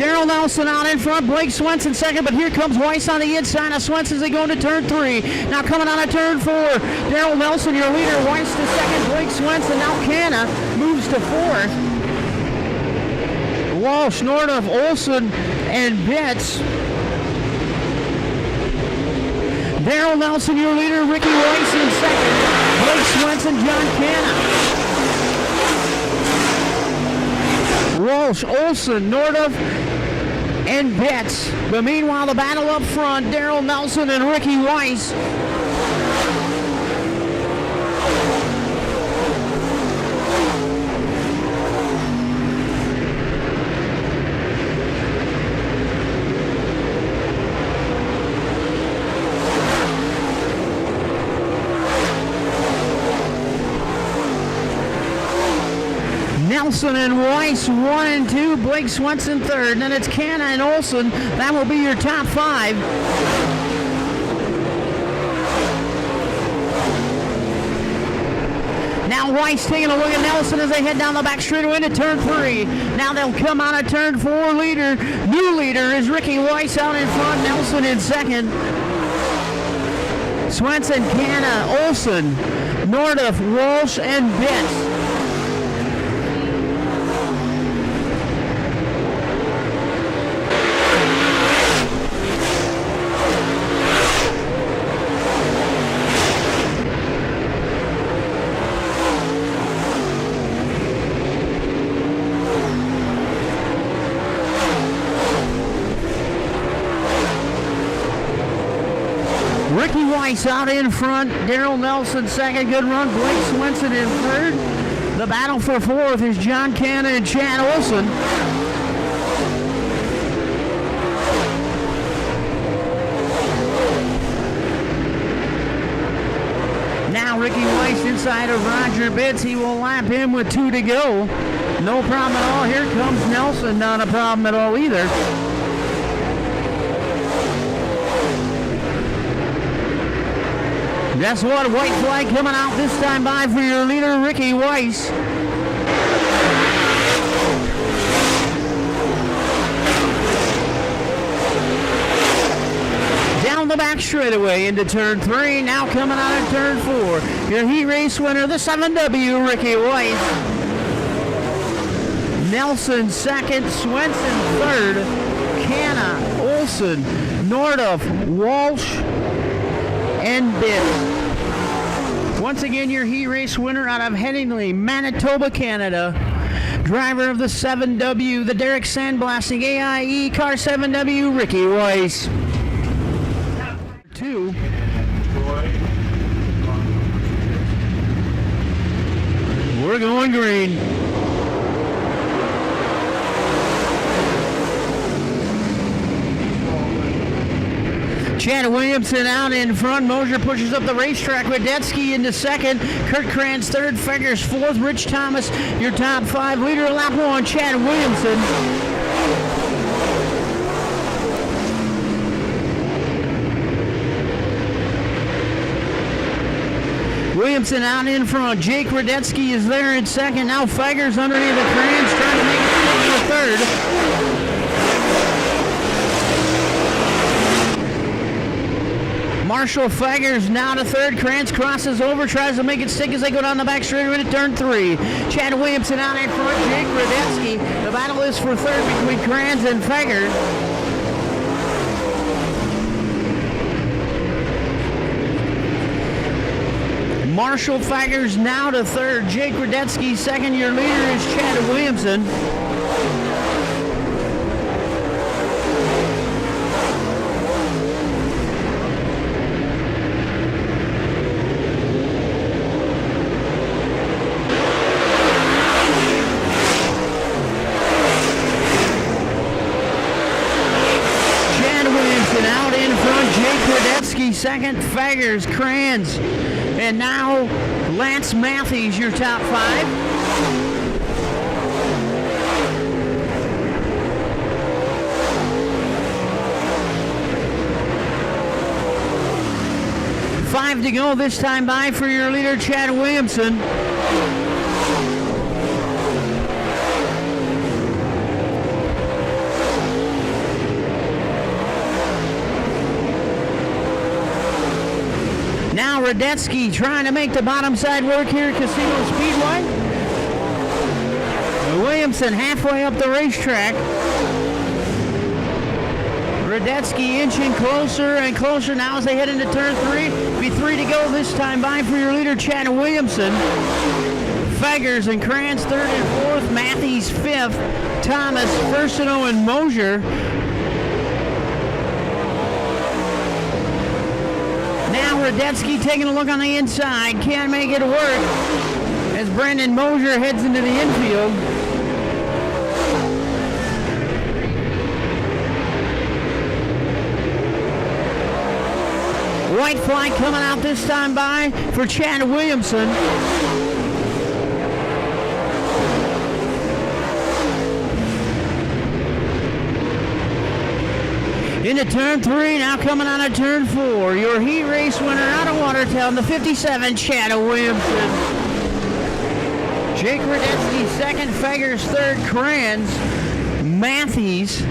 Daryl Nelson out in front, Blake Swenson second, but here comes Weiss on the inside of Swenson as they go into turn 3. Now coming on to turn 4, Daryl Nelson, your leader, Weiss to second, Blake Swenson, now Canna moves to 4th. Walsh, Nordoff, Olson, and Bitts. Daryl Nelson, your leader, Ricky Weiss in second, Blake Swenson, John Canna. Walsh, Olson, Nordoff, and Betts. But meanwhile, the battle up front, Daryl Nelson and Ricky Weiss. Nelson and Weiss 1 and 2, Blake Swenson 3rd, then it's Canna and Olson. That will be your top 5. Now Weiss taking a look at Nelson as they head down the back straightaway into turn 3. Now they'll come on a turn 4 leader. New leader is Ricky Weiss out in front, Nelson in second. Swenson, Canna, Olson, Nordoff, Walsh, and Bitts. Ricky Weiss out in front, Daryl Nelson second, good run, Blake Swenson in 3rd. The battle for 4th is John Canna and Chad Olson. Now Ricky Weiss inside of Roger Bitts, he will lap him with 2 to go. No problem at all, here comes Nelson, not a problem at all either. Guess what? White flag coming out this time by for your leader, Ricky Weiss. Down the back straightaway into turn 3. Now coming out of turn 4. Your heat race winner, the 7W, Ricky Weiss. Nelson second, Swenson 3rd, Canna, Olson, Nordoff, Walsh, and Bitts. Once again, your heat race winner out of Headingley, Manitoba, Canada. Driver of the 7W, the Derek Sandblasting AIE Car 7W, Ricky Weiss. 2. We're going green. Chad Williamson out in front. Mosier pushes up the racetrack. Radetsky into second. Kurt Kranz 3rd. Fegers 4th. Rich Thomas, your top 5. Leader of lap 1, Chad Williamson. Williamson out in front. Jake Radetsky is there in second. Now Fegers underneath the Kranz trying to make it for 3rd. Marshall Fegers now to 3rd. Krantz crosses over, tries to make it stick as they go down the back straightaway into turn 3. Chad Williamson out in front, Jake Radetsky. The battle is for 3rd between Krantz and Fegers. Marshall Fegers now to 3rd. Jake Radetsky second. Your leader is Chad Williamson. Second, Fegers, Kranz, and now Lance Matthews, your top 5. Five to go this time by for your leader, Chad Williamson. Now Radetzky trying to make the bottom side work here at Casino Speedway. Williamson halfway up the racetrack. Radetzky inching closer and closer now as they head into turn 3. Be 3 to go this time by for your leader, Chad Williamson. Fegers and Kranz 3rd and 4th. Matthews 5th. Thomas, Firstino, and Mosier. Now Radetzky taking a look on the inside. Can't make it work as Brandon Mosier heads into the infield. White flag coming out this time by for Chad Williamson. Into turn 3, now coming on to turn 4. Your heat race winner out of Watertown, the 57, Chad Williamson. Jake Radetzky 2nd, Fegers 3rd, Kranz, Matthews,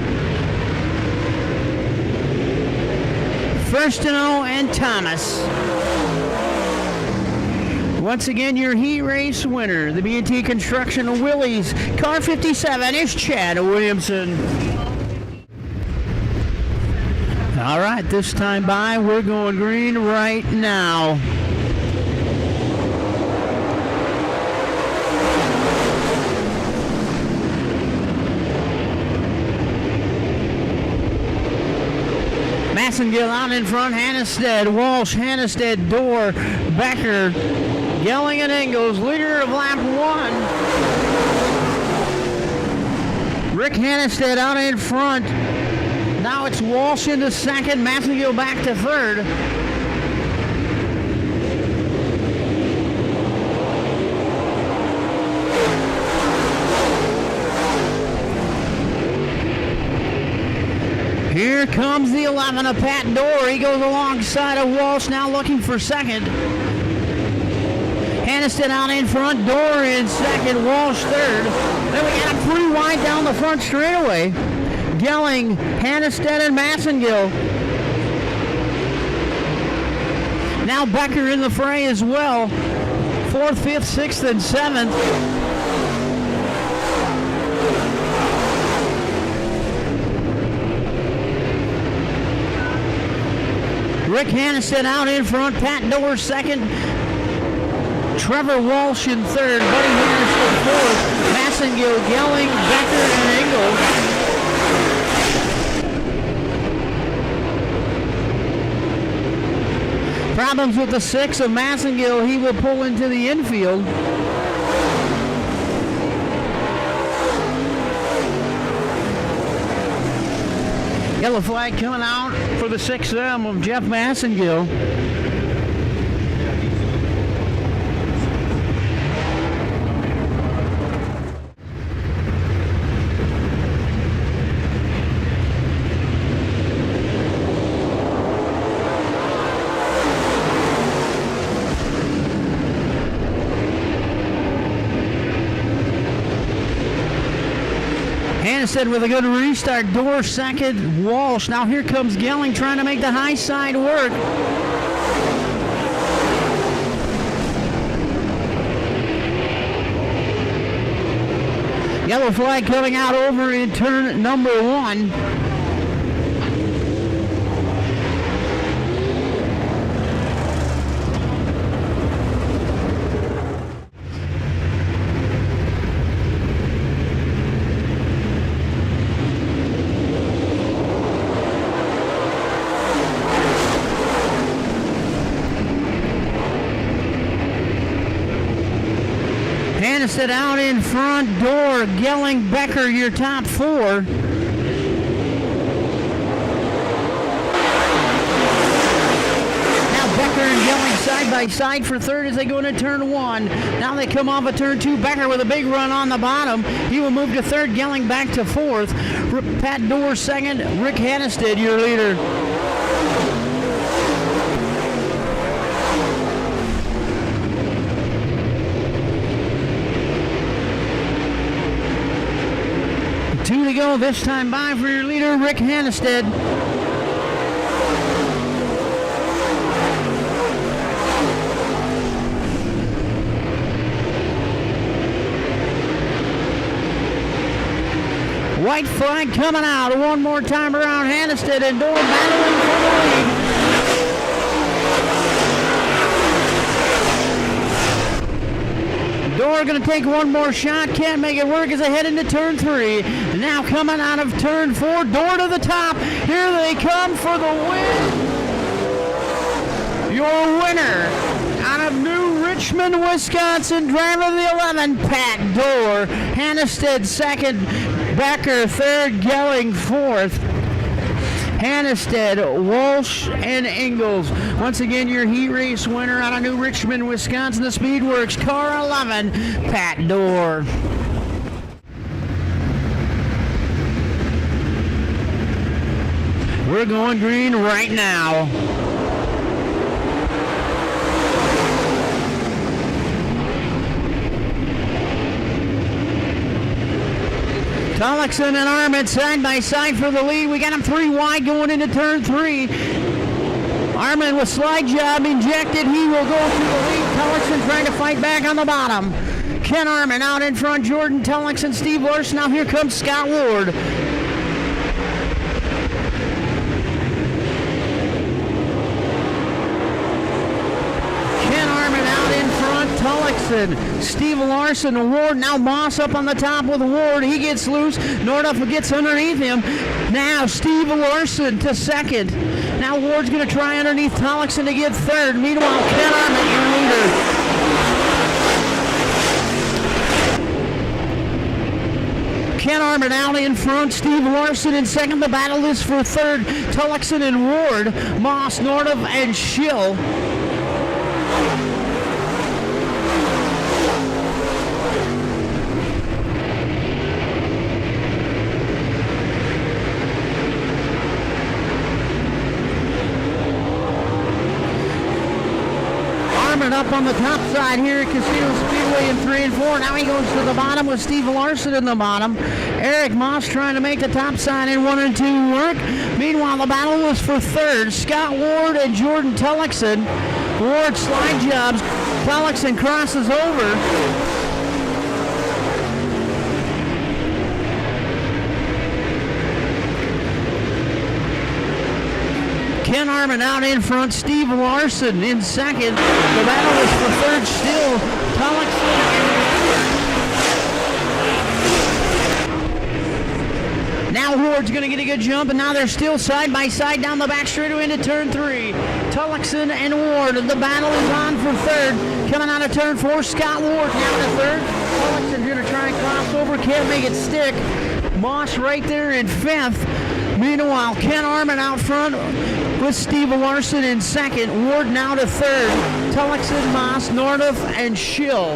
Firstino, and Thomas. Once again, your heat race winner, the B&T Construction Willys, car 57 is Chad Williamson. All right, this time by, we're going green right now. Massengill out in front, Hannestead, Walsh, Hannestead, Dorr, Becker, Gelling and Ingalls, leader of lap 1. Rick Hannestead out in front. Now it's Walsh into 2nd, Massengill back to 3rd. Here comes the 11 of Pat Dorr. He goes alongside of Walsh, now looking for 2nd. Hannestead out in front, Dorr in 2nd, Walsh 3rd. Then we got 3 wide down the front straightaway. Gelling, Hannestead, and Massengill. Now Becker in the fray as well. 4th, 5th, 6th, and 7th. Rick Hannestead out in front, Pat Dorr 2nd. Trevor Walsh in 3rd, Buddy Henderson 4th. Massengill, Gelling, Becker, and Ingalls. Problems with the 6 of Massengill. He will pull into the infield. Yellow flag coming out for the 6M of Jeff Massengill. Hannestead with a good restart. Dorr 2nd, Walsh. Now here comes Gelling trying to make the high side work. Yellow flag coming out over in turn number 1. Hannestead out in front, Dorr, Gelling, Becker, your top 4. Now Becker and Gelling side by side for 3rd as they go into turn 1. Now they come off of turn 2. Becker with a big run on the bottom. He will move to 3rd, Gelling back to 4th. Pat Dorr 2nd, Rick Hannestead your leader. Two to go this time by for your leader, Rick Hannestead. White flag coming out one more time around Hannestead and Dorr battling for the lead. Dorr going to take one more shot, can't make it work as they head into turn 3. Now coming out of turn 4, Dorr to the top. Here they come for the win. Your winner out of New Richmond, Wisconsin, driver of the 11, Pat Dorr. Hannestead second, Becker third, Gelling fourth. Hannestead, Walsh, and Ingalls. Once again, your heat race winner out of New Richmond, Wisconsin, the Speedworks, car 11, Pat Dorr. We're going green right now. Tullochson and Arment side by side for the lead. We got them 3 wide going into turn 3. Arment with slide job injected. He will go through the lead. Tullochson trying to fight back on the bottom. Ken Arment out in front. Jordan Tullochson, Steve Larson. Now here comes Scott Ward. Tullochson, Steve Larson, Ward, now Moss up on the top with Ward. He gets loose. Norduff gets underneath him. Now Steve Larson to second. Now Ward's going to try underneath Tullochson to get third. Meanwhile, Ken Arment, your leader. Ken Arment out in front. Steve Larson in second. The battle is for third. Tullochson and Ward. Moss, Norduff, and Schill. Up on the top side here at Casino Speedway in 3 and 4. Now he goes to the bottom with Steve Larson in the bottom. Eric Moss trying to make the top side in 1 and 2 work. Meanwhile, the battle was for third. Scott Ward and Jordan Tullochson. Ward slide jobs. Tullochson crosses over. Ken Arment out in front, Steve Larson in second. The battle is for third still. Tullochson. Now Ward's going to get a good jump, and now they're still side by side down the back straightaway into turn 3. Tullochson and Ward. The battle is on for third. Coming out of turn 4, Scott Ward now to third. Tullochson's going to try and cross over, can't make it stick. Moss right there in 5th. Meanwhile, Ken Arment out front with Steve Larson in second. Ward now to third. Tullochson, Moss, Norduff, and Schill.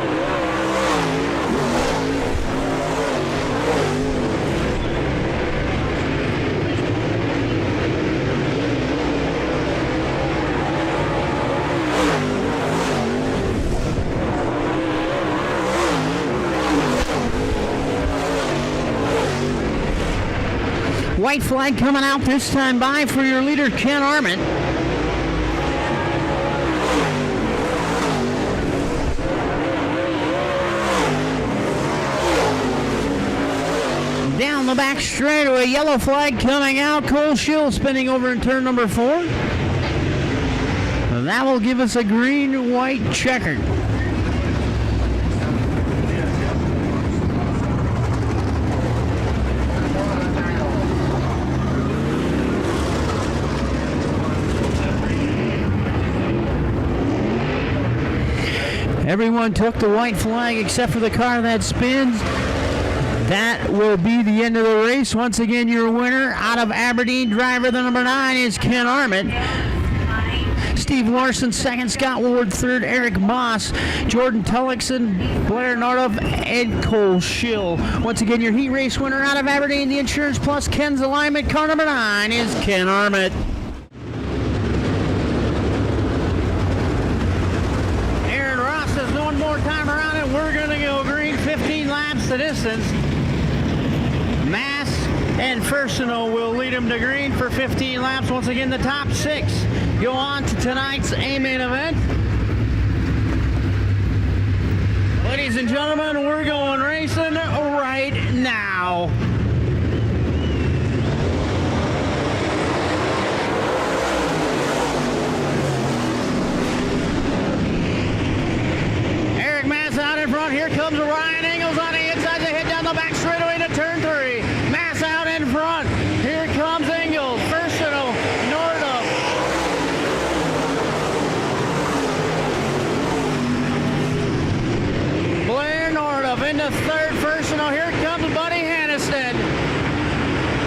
White flag coming out this time by for your leader, Ken Arment. Down the back straightaway, yellow flag coming out. Cole Schill spinning over in turn number 4. And that will give us a green-white checker. Everyone took the white flag except for the car that spins. That will be the end of the race. Once again, your winner out of Aberdeen, driver the number 9 is Ken Arment. Steve Larson second, Scott Ward third, Eric Moss, Jordan Tullochson, Blair Norduff, and Cole Schill. Once again, your heat race winner out of Aberdeen, the Insurance Plus Ken's Alignment, car number 9 is Ken Arment. Time around it, we're going to go green, 15 laps the distance. Mass and Fursino will lead them to green for 15 laps. Once again, the top 6 go on to tonight's A-main event. Ladies and gentlemen, we're going racing right now. turn 3. Mass out in front. Here comes Ingalls. First to north of. Blair north of into third. First to here comes Buddy Hannestead.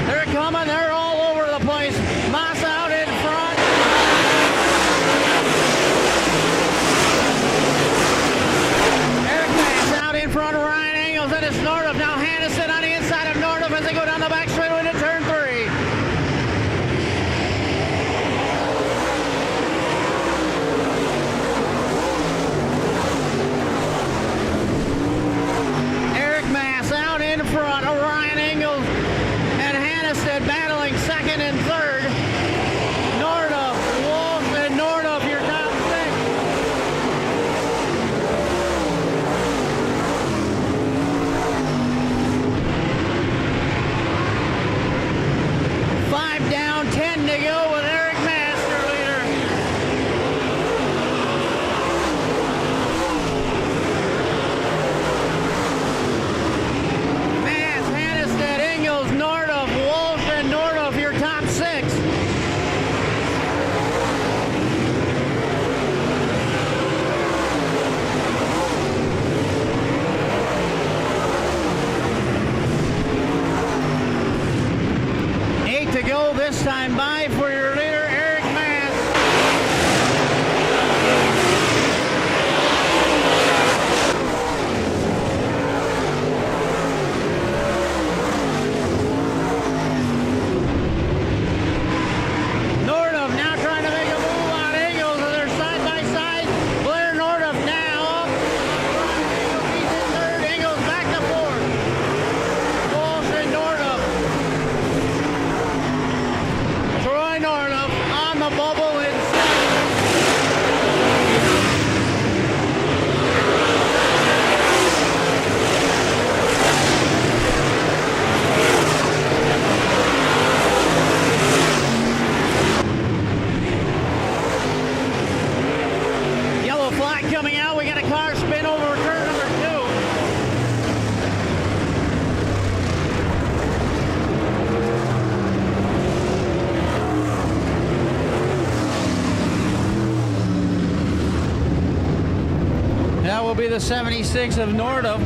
They're coming. They're all over the place. Mass out in front. Eric Mass out in front of Ryan Ingalls. That is north of. Now Hannestead on the inside of north of as they go down the back straightaway to turn 3. Eric Mass out in front of Ryan Ingalls and Hannestead battling second and third. North of Wolf and north of your top 6. Five down, 10 to go with Eric Mass, your leader. Mass, Hannestead, Ingalls, north of Wolf and north of your top 6. Eight to go this time by for your leader, Eric Mass. North of now trying to make a move on Ingalls, and they're side by side. Blair north of now up. He's in third. Ingalls back to fourth. Walsh and north of. Troy Nordup on the bubble in yellow flag coming out. We got a car spin over turn number 2. That will be the 76 of Nordup.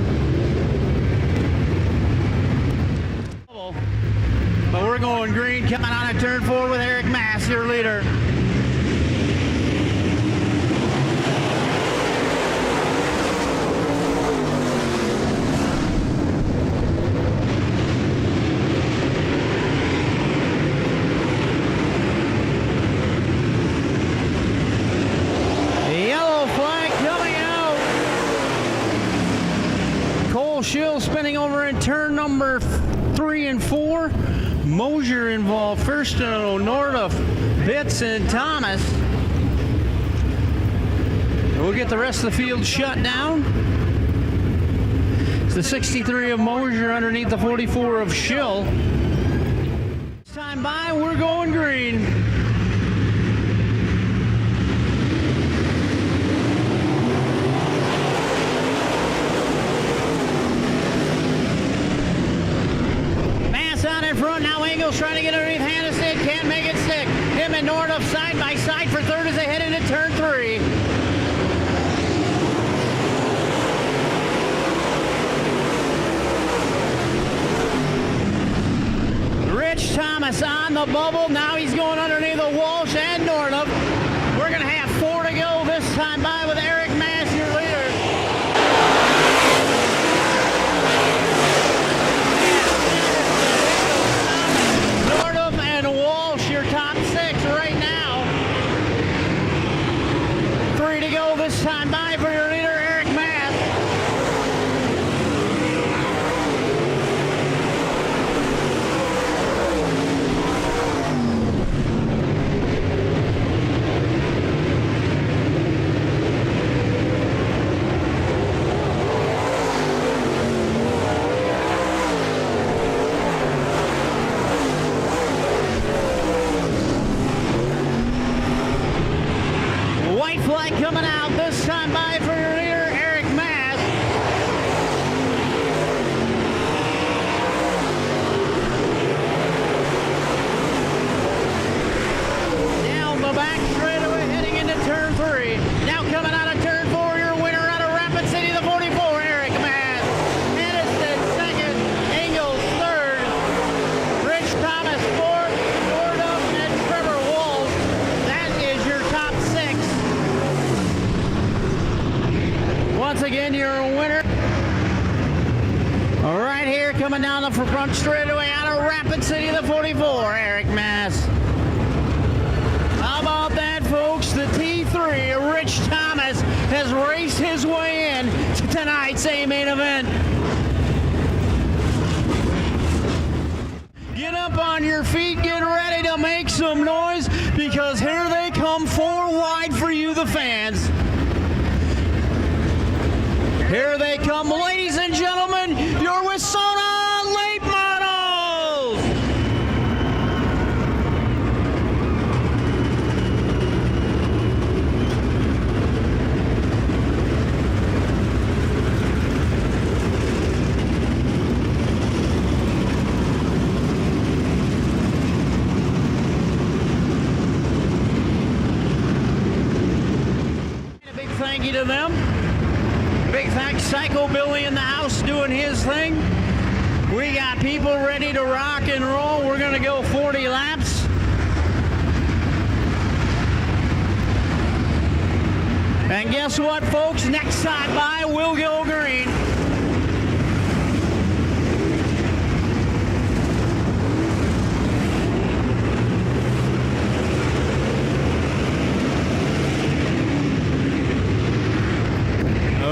But we're going green coming on a turn 4 with Eric Mass, your leader. Yellow flag coming out. Cole Schill spinning over in turn number 3 and 4. Mosier involved first to Nordup, Bitts and Thomas. We'll get the rest of the field shut down. It's the 63 of Mosier underneath the 44 of Schill. Time by, we're going green. Mass out in front, now Ingalls trying to get underneath Hannestead, can't make it stick. Him and Nordup side by side for third as they head into turn 3. Rich Thomas on the bubble. Now he's going underneath the Walsh and Nordup. We're going to have 4 to go this time by with Eric Mass, your leader. Nordup and Walsh, your top 6 right now. 3 to go this time by for your leader, Eric Mass. coming down the front straightaway out of Rapid City, the 44, Eric Mass. How about that, folks? The T3, Rich Thomas, has raced his way in to tonight's A-main event. Get up on your feet, get ready to make some noise, because here they come, 4 wide for you, the fans. Here they come, ladies and gentlemen, your WISSOTA Late Models. A big thank you to them. Big thanks, Psycho Billy in the house doing his thing. We got people ready to rock and roll. We're going to go 40 laps. And guess what, folks? Next side by, we'll go green.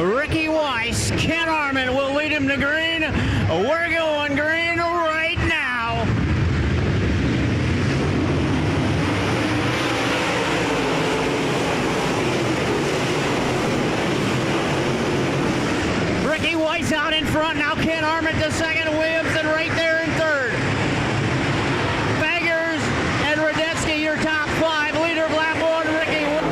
Ricky Weiss, Ken Arment will lead him to green. We're going green right now. Ricky Weiss out in front, now Ken Arment to second, Williamson right there in third. Beggars and Radetzky, your top 5. Leader of lap 1, Ricky Weiss.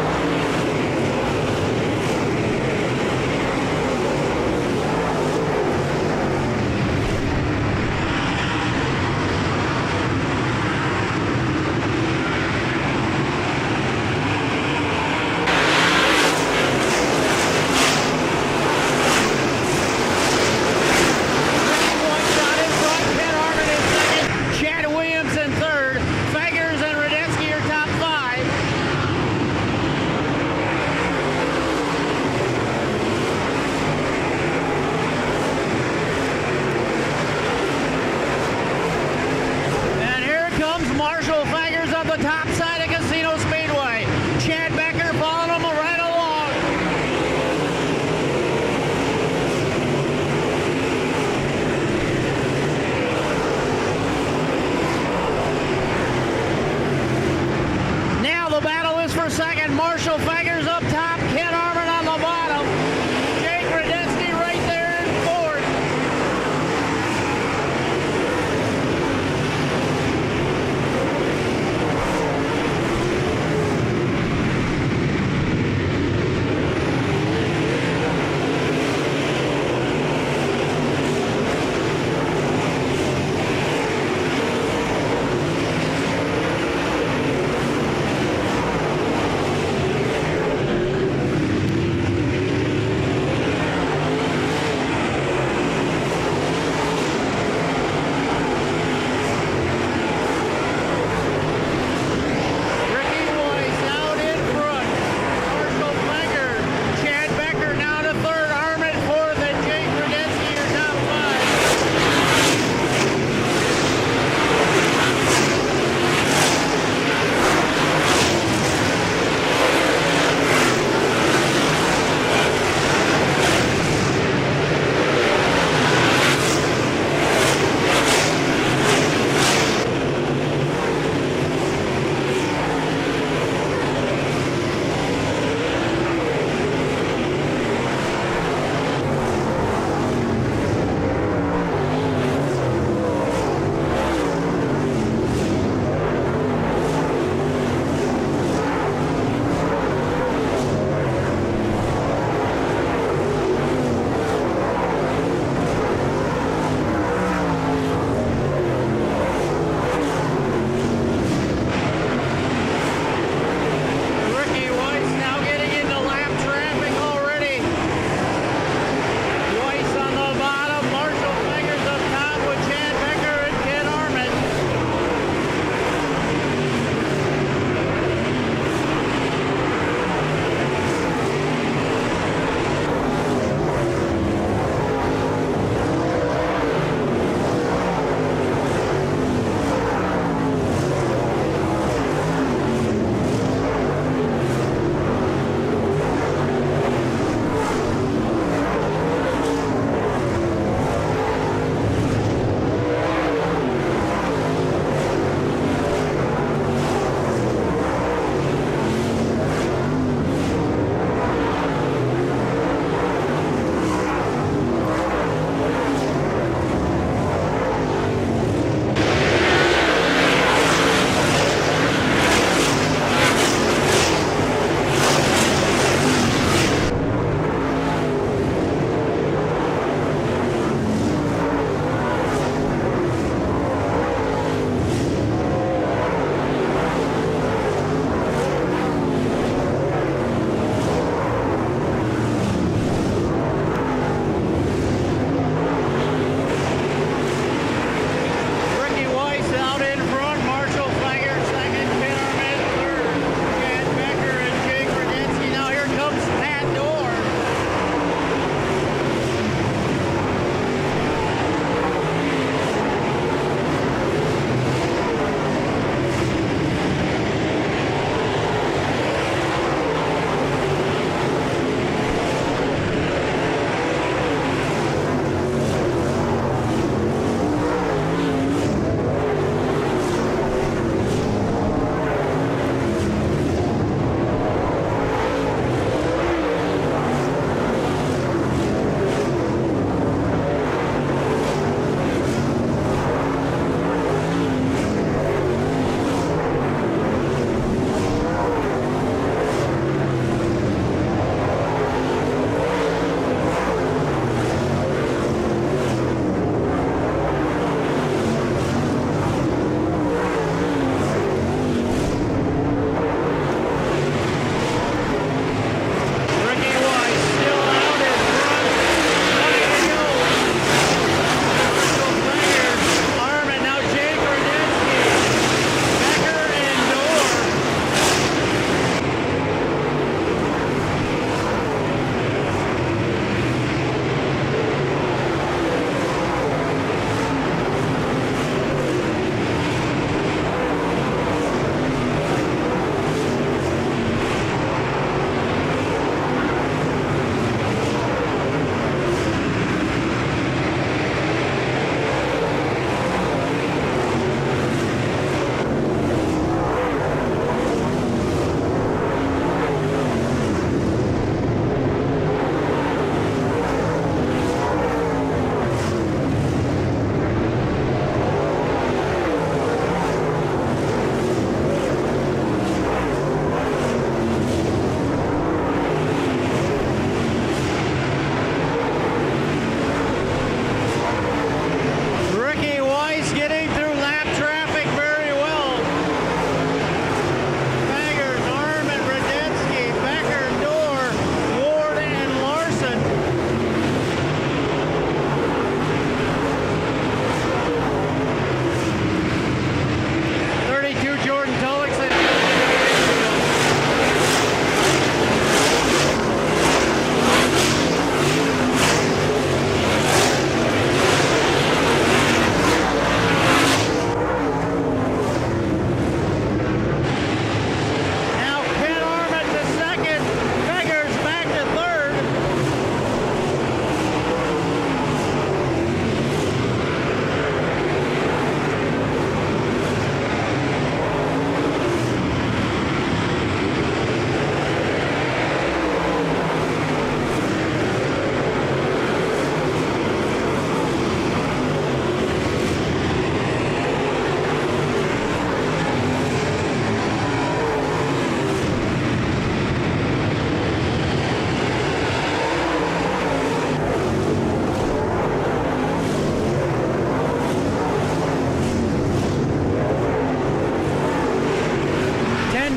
The top side of Casino Speedway. Chad Becker following them right along. Now the battle is for second. Marshall Faggers up top. Ken Arment on the bottom. Jake Radetzky right there in fourth.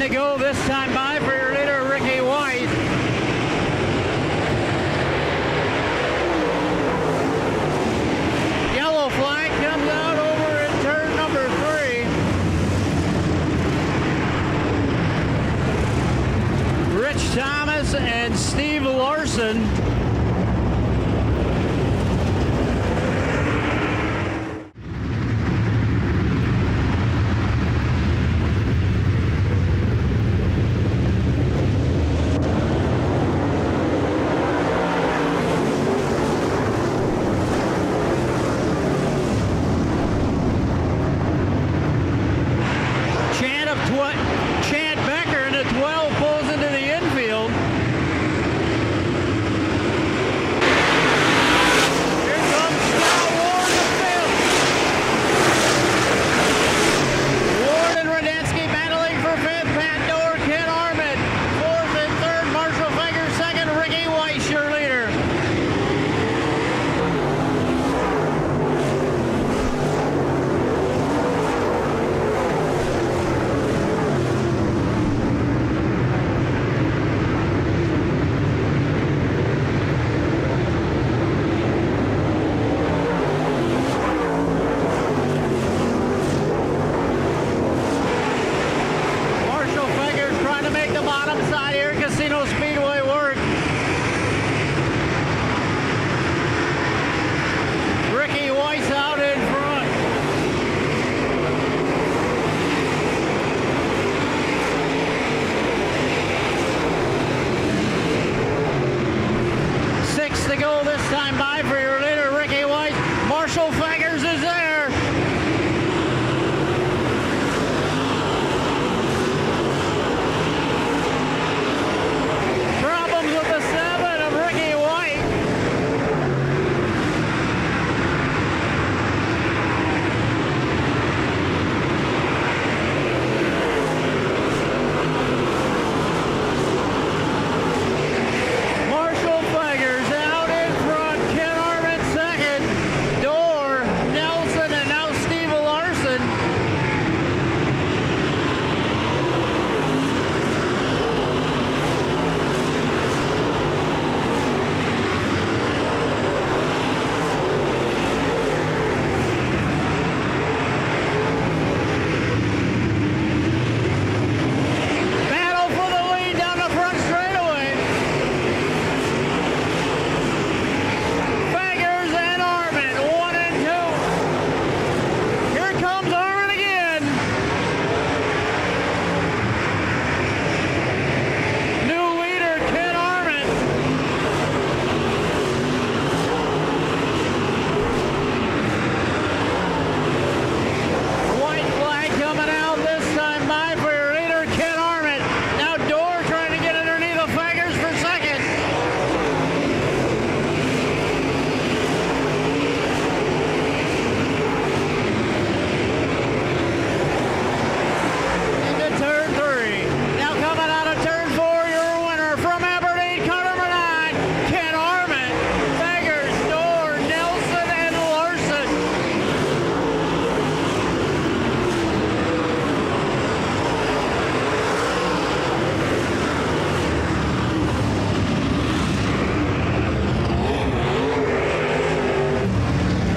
to go this time by for your leader, Ricky White. Yellow flag comes out over in turn number 3. Rich Thomas and Steve Larson. Chad Becker in the 12 pulls into the infield. Here comes Scott Ward in fifth. Ward and Radensky battling for fifth. Pat Dorr, Ken Armit. Fourth and third, Marshall Fager second. Ricky Weiss, your leader. Make the bottom side here, Casino Speedway work. Ricky Weiss out in front. Six to go this time by for your leader, Ricky Weiss. Marshall Fagers is there.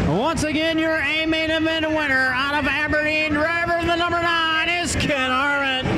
Once again, your A main event winner out of Aberdeen, driver the number 9 is Ken Armit.